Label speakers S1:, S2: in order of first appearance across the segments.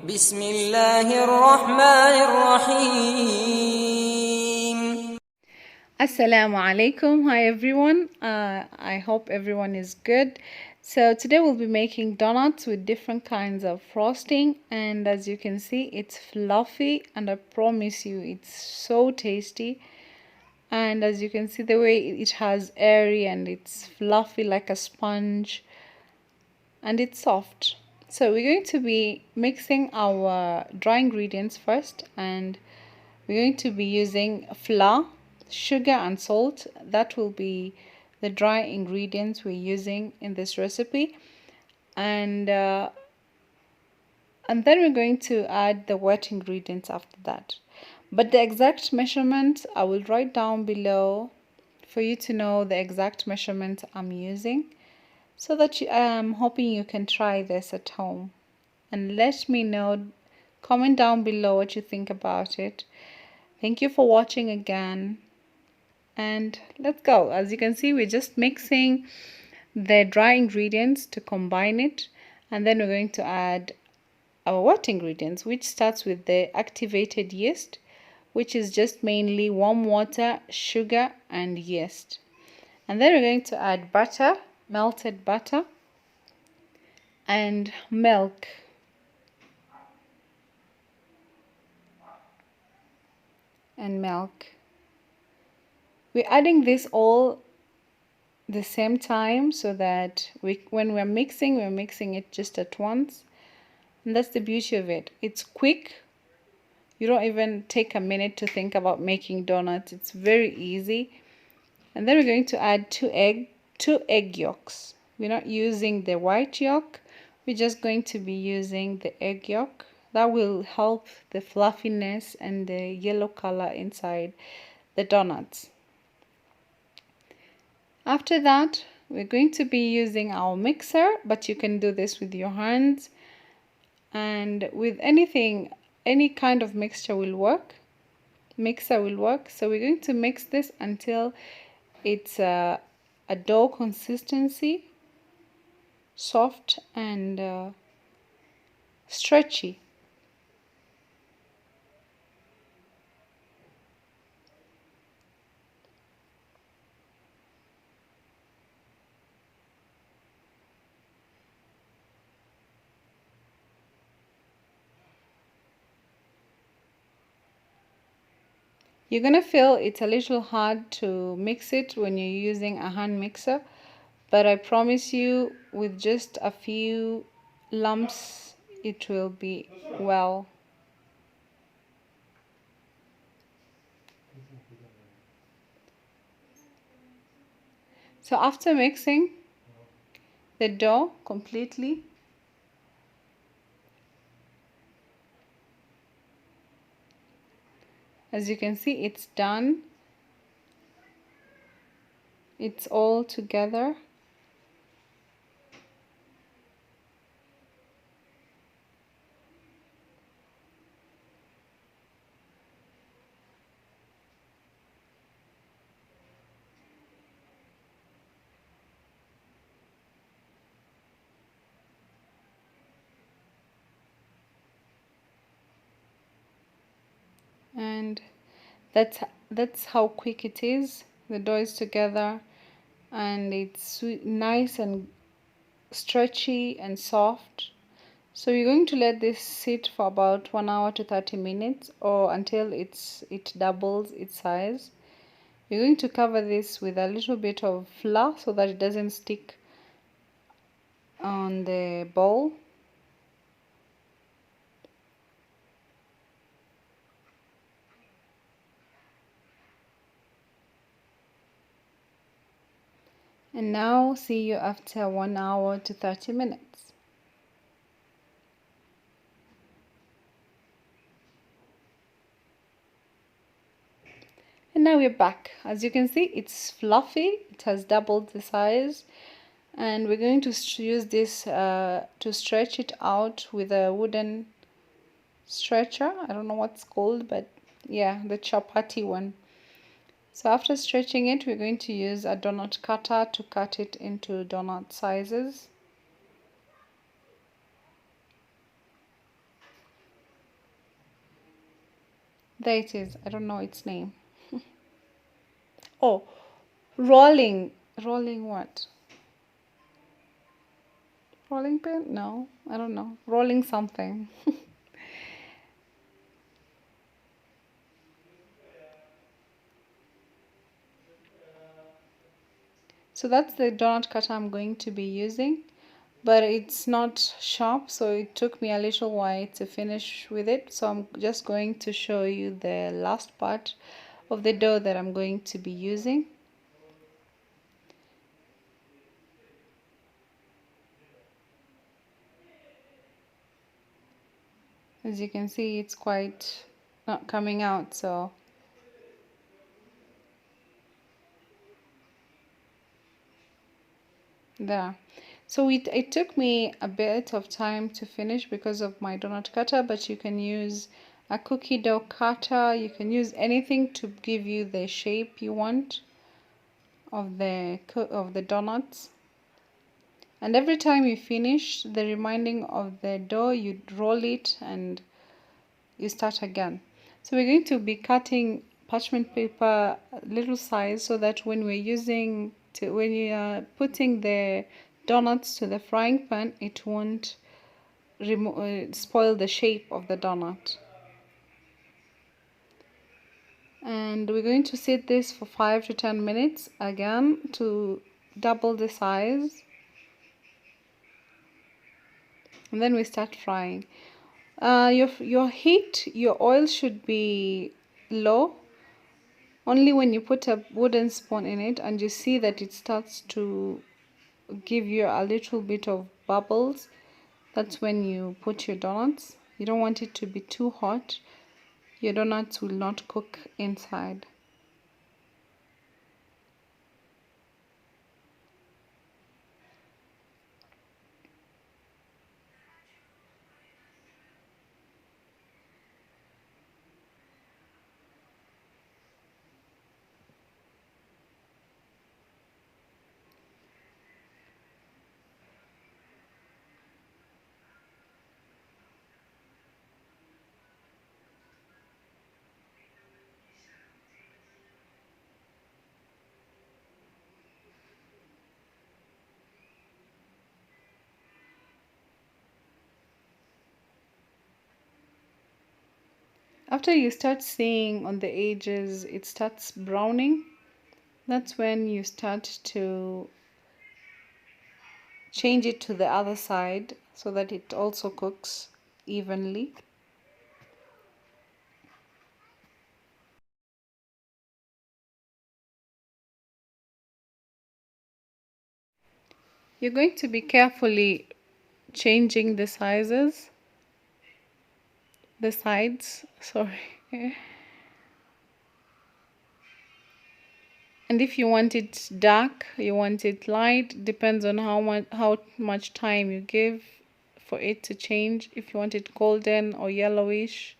S1: بسم الله الرحمن الرحيم.
S2: Assalamu alaikum. Hi everyone. I hope everyone is good. So today we'll be making donuts with different kinds of frosting, and as you can see it's fluffy and I promise you it's so tasty. And as you can see the way it has airy and it's fluffy like a sponge and it's soft. So we're going to be mixing our dry ingredients first, and we're going to be using flour, sugar and salt. That will be the dry ingredients we're using in this recipe. And then we're going to add the wet ingredients after that. But the exact measurement I will write down below for you to know the exact measurement I'm using, so that I'm hoping you can try this at home. And let me know, comment down below what you think about it. Thank you for watching again, and let's go. As you can see, we're just mixing the dry ingredients to combine it, and then we're going to add our wet ingredients, which starts with the activated yeast, which is just mainly warm water, sugar and yeast. And then we're going to add butter, melted butter, and milk. We're adding this all the same time so that when we're mixing it just at once. And that's the beauty of it. It's quick. You don't even take a minute to think about making donuts. It's very easy. And then we're going to add two egg yolks. We're not using the white yolk. We're just going to be using the egg yolk. That will help the fluffiness and the yellow color inside the donuts. After that, we're going to be using our mixer, but you can do this with your hands, and with anything, any kind of mixer will work. So we're going to mix this until it's a dough consistency, soft and stretchy. You're gonna feel it's a little hard to mix it when you're using a hand mixer, but I promise you with just a few lumps it will be well. So after mixing the dough completely, as you can see, it's done. It's all together. And that's how quick it is. The dough is together and it's sweet, nice and stretchy and soft. So you're going to let this sit for about 1 hour to 30 minutes, or until it doubles its size. You're going to cover this with a little bit of flour so that it doesn't stick on the bowl. And now see you after 1 hour to 30 minutes. And now we're back. As you can see, it's fluffy. It has doubled the size. And we're going to use this to stretch it out with a wooden stretcher. I don't know what's called, but yeah, the chapati one. So after stretching it, we're going to use a donut cutter to cut it into donut sizes. There it is. I don't know its name. Oh, rolling. Rolling what? Rolling pin? No, I don't know. Rolling something. So that's the donut cutter I'm going to be using, but it's not sharp, so it took me a little while to finish with it. So I'm just going to show you the last part of the dough that I'm going to be using. As you can see, it's quite not coming out, so there. So it took me a bit of time to finish because of my donut cutter, but you can use a cookie dough cutter. You can use anything to give you the shape you want of the donuts. And every time you finish the remaining of the dough, you roll it and you start again. So we're going to be cutting parchment paper little size so that when when you are putting the donuts to the frying pan, it won't spoil the shape of the donut. And we're going to set this for 5 to 10 minutes again to double the size, and then we start frying. Your oil should be low. Only when you put a wooden spoon in it and you see that it starts to give you a little bit of bubbles, that's when you put your donuts. You don't want it to be too hot. Your donuts will not cook inside. After you start seeing on the edges it starts browning, that's when you start to change it to the other side so that it also cooks evenly. You're going to be carefully changing the sides, sorry. And if you want it dark, you want it light, depends on how much time you give for it to change. If you want it golden or yellowish,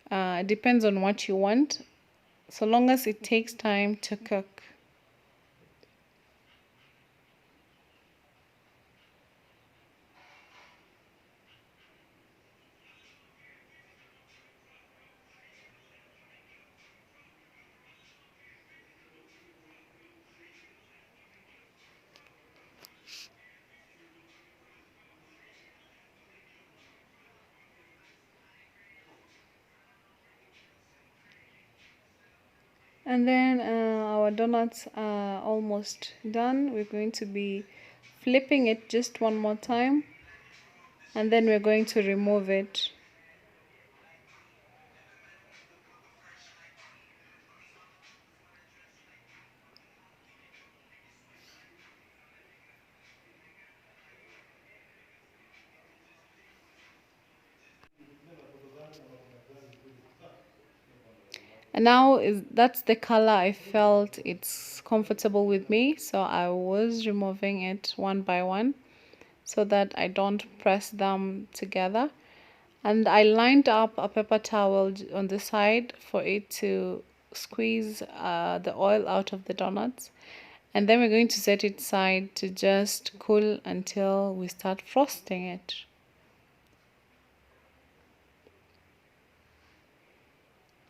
S2: depends on what you want, so long as it takes time to cook. And then our donuts are almost done. We're going to be flipping it just one more time, and then we're going to remove it. And now that's the color I felt it's comfortable with me, so I was removing it one by one so that I don't press them together. And I lined up a paper towel on the side for it to squeeze the oil out of the donuts. And then we're going to set it aside to just cool until we start frosting it.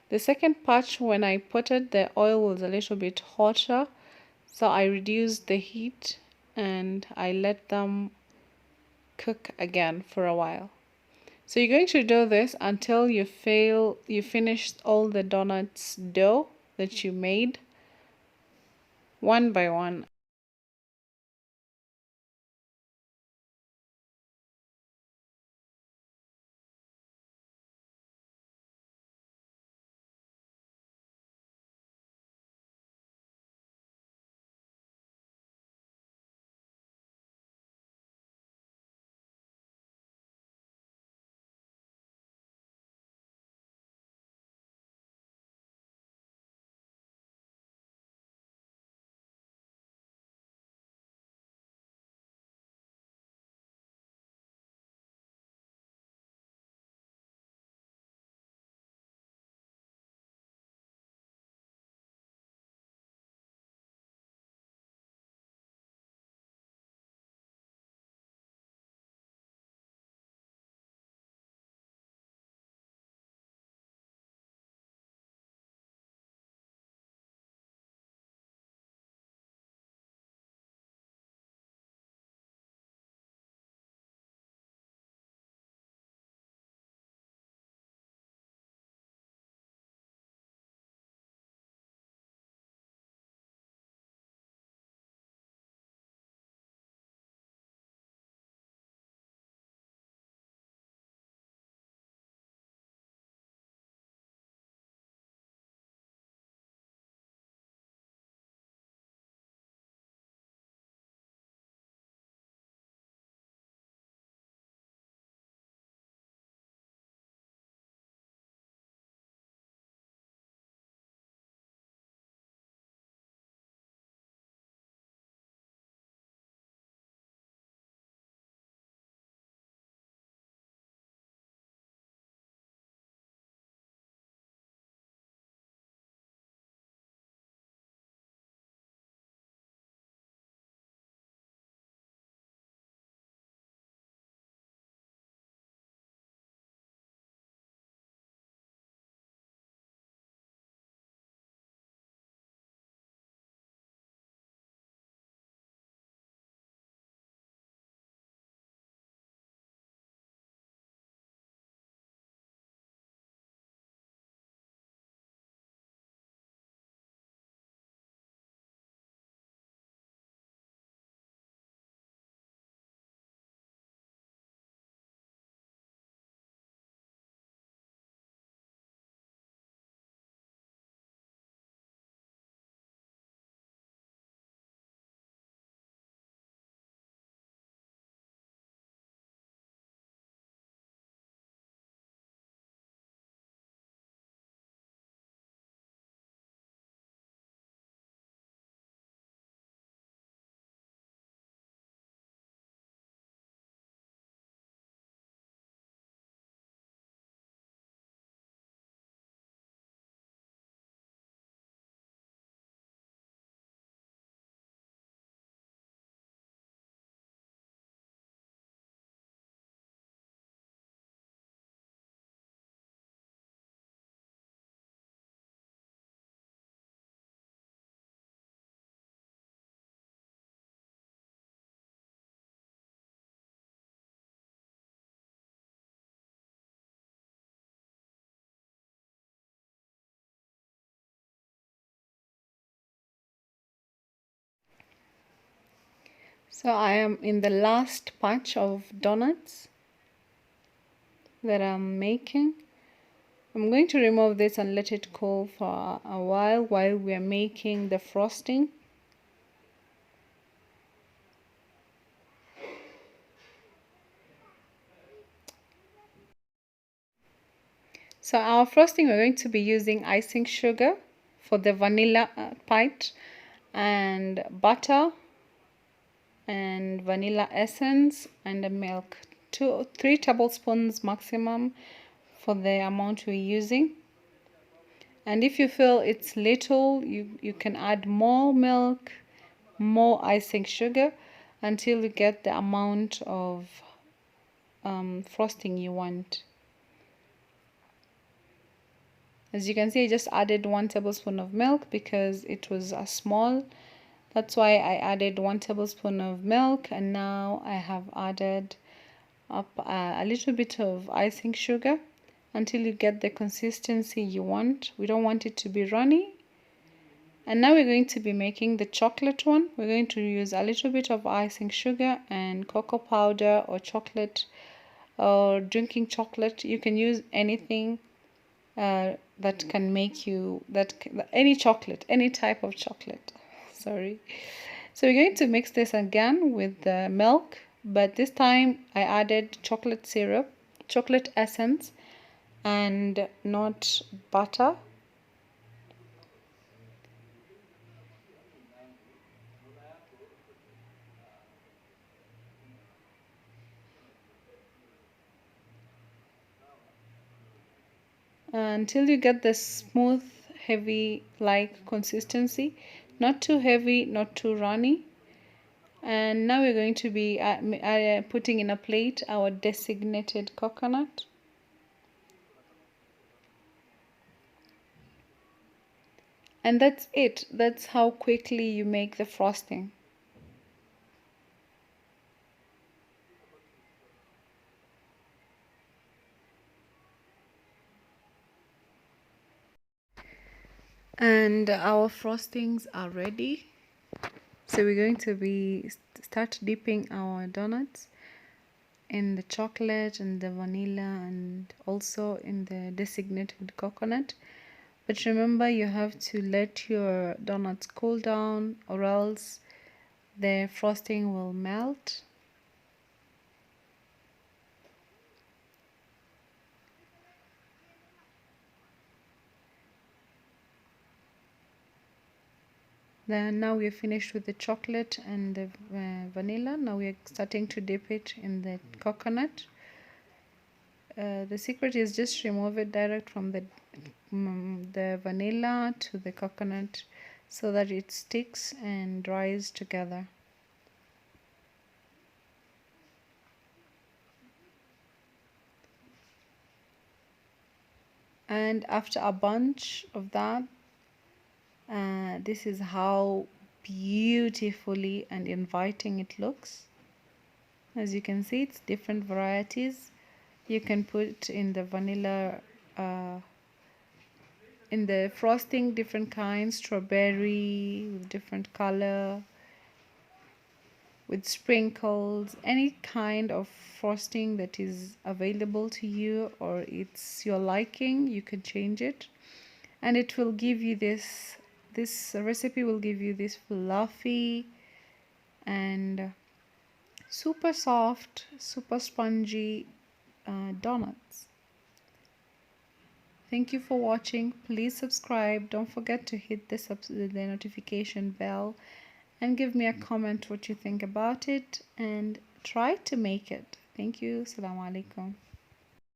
S2: The second batch, when I put it, the oil was a little bit hotter, so I reduced the heat and I let them cook again for a while. So you're going to do this until you finish all the donuts dough that you made one by one. So I am in the last batch of donuts that I'm making. I'm going to remove this and let it cool for a while we're making the frosting. So our frosting, we're going to be using icing sugar for the vanilla part, and butter and vanilla essence and the milk. 3 tablespoons maximum for the amount we're using. And if you feel it's little, you can add more milk, more icing sugar until you get the amount of frosting you want. As you can see, I just added 1 tablespoon of milk because it was a small. That's why I added 1 tablespoon of milk, and now I have added up a little bit of icing sugar until you get the consistency you want. We don't want it to be runny. And now we're going to be making the chocolate one. We're going to use a little bit of icing sugar and cocoa powder or chocolate or drinking chocolate. You can use anything that can make you any chocolate, any type of chocolate. Sorry. So we're going to mix this again with the milk, but this time I added chocolate syrup, chocolate essence, and not butter. Until you get this smooth, heavy like consistency, not too heavy, not too runny. And now we're going to be putting in a plate our designated coconut. And that's it. That's how quickly you make the frosting. And our frostings are ready. So we're going to be start dipping our donuts in the chocolate and the vanilla and also in the designated coconut. But remember, you have to let your donuts cool down or else the frosting will melt. Then now we're finished with the chocolate and the vanilla. Now we're starting to dip it in the coconut. The secret is just remove it direct from the vanilla to the coconut so that it sticks and dries together. And after a bunch of that, this is how beautifully and inviting it looks. As you can see, it's different varieties. You can put in the vanilla, in the frosting, different kinds, strawberry with different color, with sprinkles, any kind of frosting that is available to you or it's your liking, you can change it. And it will give you this recipe will give you this fluffy and super soft, super spongy donuts. Thank you for watching. Please subscribe. Don't forget to hit the notification bell and give me a comment what you think about it and try to make it. Thank you. Assalamu alaikum.